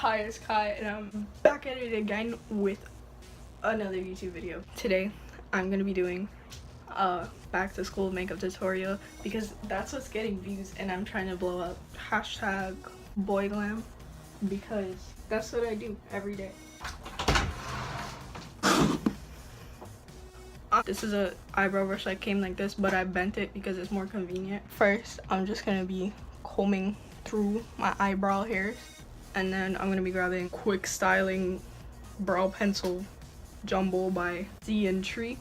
Hi, it's Kai, and I'm back at it again with another YouTube video. Today, I'm gonna be doing a back to school makeup tutorial because that's what's getting views, and I'm trying to blow up hashtag boy glam because that's what I do every day. This is a eyebrow brush that came like this, but I bent it because it's more convenient. First, I'm just gonna be combing through my eyebrow hairs, and then I'm gonna be grabbing Quick Styling brow pencil jumbo by Z and Tree.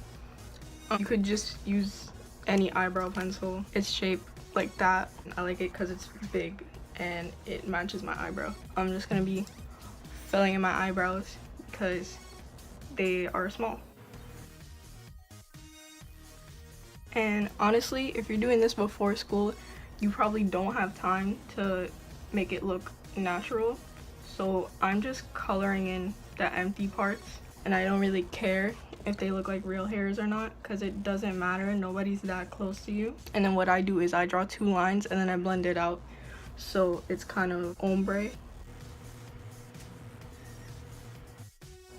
You could just use any eyebrow pencil. It's shaped like that. I like it because it's big and it matches my eyebrow. I'm just gonna be filling in my eyebrows because they are small. And honestly, if you're doing this before school, you probably don't have time to make it look natural. So I'm just coloring in the empty parts, and I don't really care if they look like real hairs or not because it doesn't matter. Nobody's that close to you. And then what I do is I draw two lines and then I blend it out so it's kind of ombre.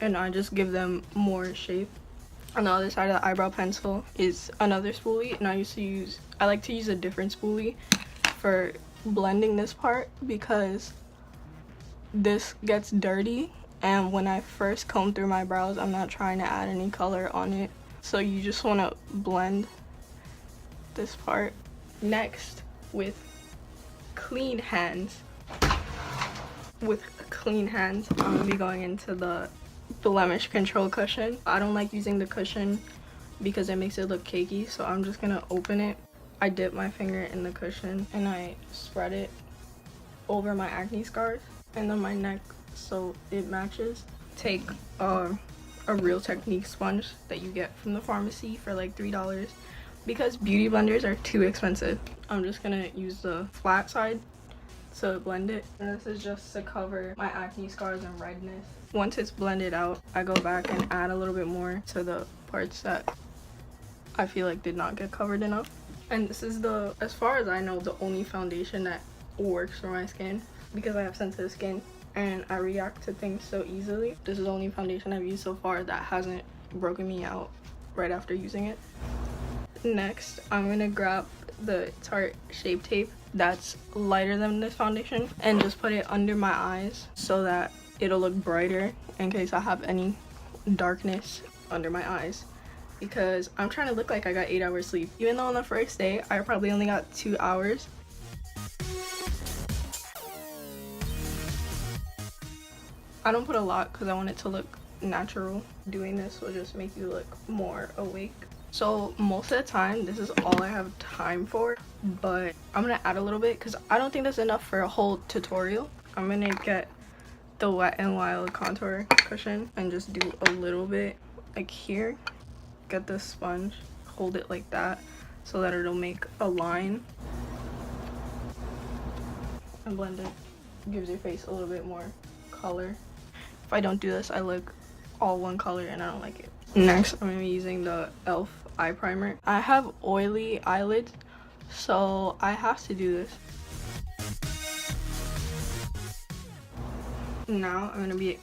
And I just give them more shape. On the other side of the eyebrow pencil is another spoolie, and I like to use a different spoolie for blending this part because this gets dirty, and when I first comb through my brows, I'm not trying to add any color on it. So you just want to blend this part. Next, with clean hands, I'm gonna be going into the blemish control cushion. I don't like using the cushion because it makes it look cakey, so I'm just gonna open it. I dip my finger in the cushion and I spread it over my acne scars and then my neck so it matches. Take a Real Technique sponge that you get from the pharmacy for like $3 because beauty blenders are too expensive. I'm just gonna use the flat side to blend it, and this is just to cover my acne scars and redness. Once it's blended out, I go back and add a little bit more to the parts that I feel like did not get covered enough. And this is as far as I know, the only foundation that works for my skin because I have sensitive skin and I react to things so easily. This is the only foundation I've used so far that hasn't broken me out right after using it. Next, I'm gonna grab the Tarte Shape Tape that's lighter than this foundation and just put it under my eyes so that it'll look brighter in case I have any darkness under my eyes, because I'm trying to look like I got 8 hours sleep, even though on the first day I probably only got 2 hours. I don't put a lot because I want it to look natural. Doing this will just make you look more awake. So most of the time, this is all I have time for, but I'm gonna add a little bit because I don't think that's enough for a whole tutorial. I'm gonna get the Wet n Wild contour cushion and just do a little bit like here. Get the sponge, hold it like that so that it'll make a line and blend it. Gives your face a little bit more color. If I don't do this, I look all one color and I don't like it. Next, I'm gonna be using the e.l.f. eye primer. I have oily eyelids, so I have to do this. Now I'm gonna be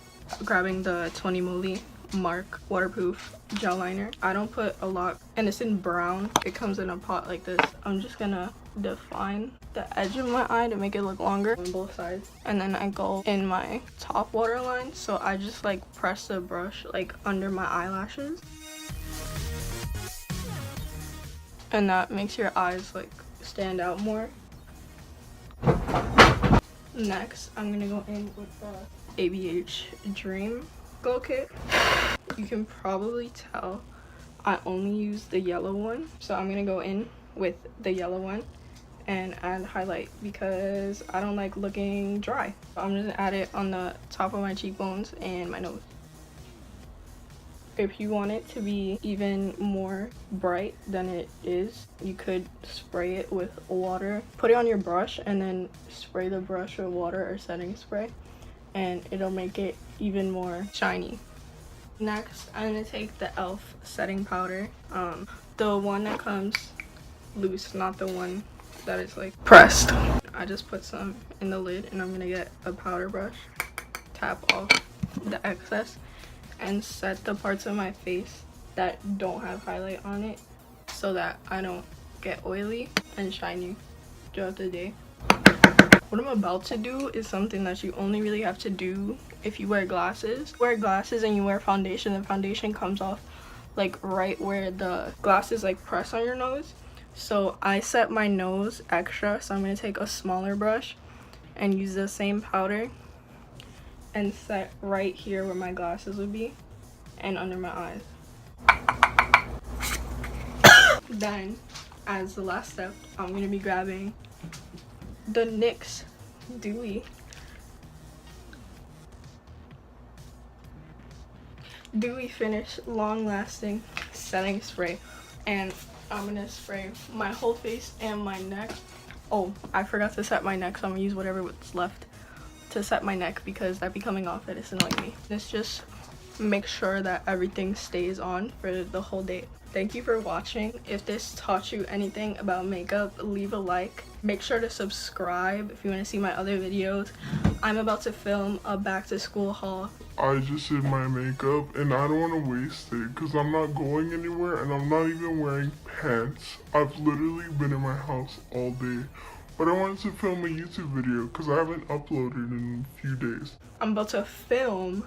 grabbing the 20 Milli Mark waterproof gel liner. I don't put a lot, and it's in brown. It comes in a pot like this. I'm just gonna define the edge of my eye to make it look longer on both sides, and then I go in my top waterline. So I just like press the brush like under my eyelashes, and that makes your eyes like stand out more. Next, I'm gonna go in with the ABH Dream Glow Kit. You can probably tell I only use the yellow one, so I'm gonna go in with the yellow one and add highlight because I don't like looking dry. I'm just gonna add it on the top of my cheekbones and my nose. If you want it to be even more bright than it is, you could spray it with water. Put it on your brush and then spray the brush with water or setting spray, and it'll make it even more shiny. Next, I'm gonna take the e.l.f. setting powder, the one that comes loose, not the one that is like pressed. I just put some in the lid and I'm gonna get a powder brush, tap off the excess and set the parts of my face that don't have highlight on it so that I don't get oily and shiny throughout the day. What I'm about to do is something that you only really have to do if you wear glasses. Wear glasses and you wear foundation, the foundation comes off like right where the glasses like press on your nose. So I set my nose extra, so I'm going to take a smaller brush and use the same powder and set right here where my glasses would be and under my eyes. Then as the last step, I'm going to be grabbing the NYX Dewy Finish Long Lasting Setting Spray, and I'm gonna spray my whole face and my neck. Oh, I forgot to set my neck, so I'm gonna use whatever's left to set my neck because that be coming off and it's annoying me. This just makes sure that everything stays on for the whole day. Thank you for watching. If this taught you anything about makeup, leave a like. Make sure to subscribe if you want to see my other videos. I'm about to film a back to school haul. I just did my makeup and I don't want to waste it because I'm not going anywhere and I'm not even wearing pants. I've literally been in my house all day. But I wanted to film a YouTube video because I haven't uploaded in a few days. I'm about to film